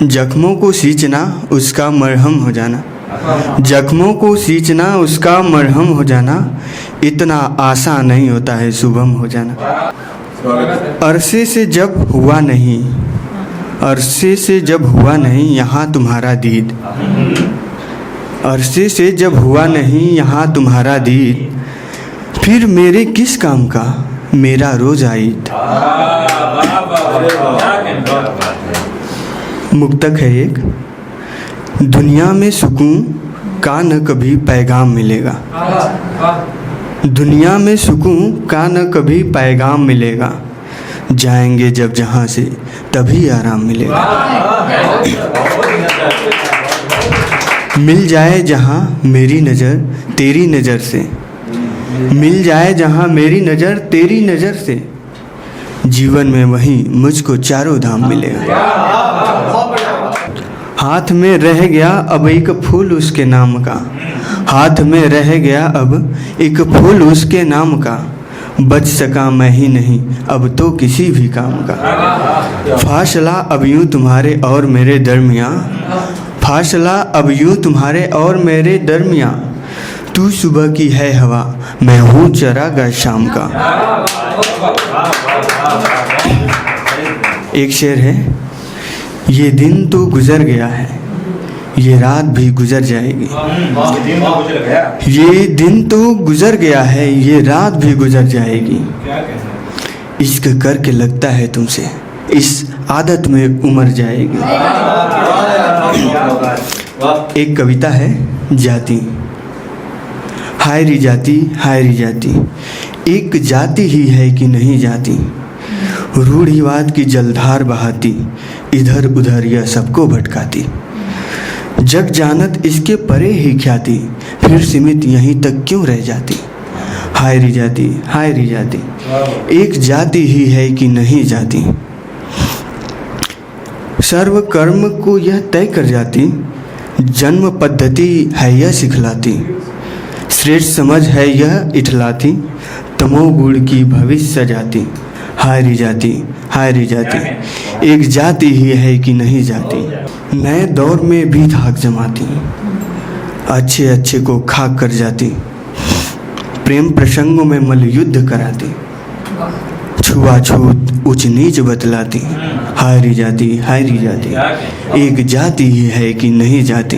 जख्मों को सींचना उसका मरहम हो जाना, जख्मों को सींचना उसका मरहम हो जाना, इतना आसान नहीं होता है शुभम हो जाना। अरसे से जब हुआ नहीं, अरसे से जब हुआ नहीं यहाँ तुम्हारा दीद, अरसे से जब हुआ नहीं यहाँ तुम्हारा दीद, फिर मेरे किस काम का मेरा रोज आईद। मुक्तक है एक। दुनिया में सुकून का न कभी पैगाम मिलेगा, दुनिया में सुकून का न कभी पैगाम मिलेगा, जाएंगे जब जहाँ से तभी आराम मिलेगा। मिल जाए जहाँ मेरी नज़र तेरी नज़र से, मिल जाए जहाँ मेरी नज़र तेरी नज़र से, जीवन में वहीं मुझको चारों धाम मिलेगा। हाथ में रह गया अब एक फूल उसके नाम का, हाथ में रह गया अब एक फूल उसके नाम का, बच सका मैं ही नहीं अब तो किसी भी काम का। फासला अब यूं तुम्हारे और मेरे दरमियाँ, फासला अब यूं तुम्हारे और मेरे दरमियाँ, तू सुबह की है हवा मैं हूँ चरागाह शाम का। एक शेर है, ये दिन तो गुजर गया है ये रात भी गुजर जाएगी, ये दिन तो गुजर गया है ये रात भी गुजर जाएगी, इश्क करके लगता है तुमसे इस आदत में उमर जाएगी। एक कविता है जाति। हाय री जाति, हाय री जाति, एक जाति ही है कि नहीं जाती, रूढ़िवाद की जलधार बहाती, इधर उधर यह सबको भटकाती, जग जानत इसके परे ही ख्याति, फिर सीमित यहीं तक क्यों रह जाती। हाय री जाति, हाय री जाति, एक जाति ही है कि नहीं जाती, सर्व कर्म को यह तय कर जाती, जन्म पद्धति है यह सिखलाती, श्रेष्ठ समझ है यह इठलाती, तमोगुण की भविष्य सजाती। हाय री जाति, हाय री जाति, एक जाति ही है कि नहीं जाती, नए दौर में भी धाक जमाती, अच्छे अच्छे को खाक कर जाती, प्रेम प्रसंगों में मल्लयुद्ध कराती, छुआछूत ऊंच नीच बतलाती। हाय री जाति, हाय री जाति, एक जाति ही है कि नहीं जाती।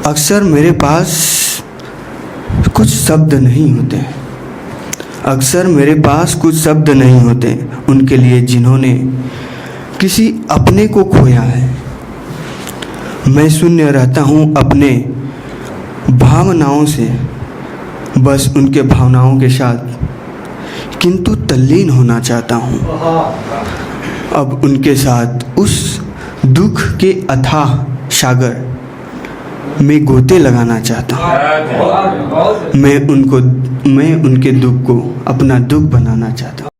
अक्सर मेरे पास कुछ शब्द नहीं होते, अक्सर मेरे पास कुछ शब्द नहीं होते उनके लिए जिन्होंने किसी अपने को खोया है। मैं शून्य रहता हूँ अपने भावनाओं से, बस उनके भावनाओं के साथ, किंतु तल्लीन होना चाहता हूँ अब उनके साथ। उस दुख के अथाह सागर में गोते लगाना चाहता हूँ, मैं उनके दुख को अपना दुख बनाना चाहता हूँ।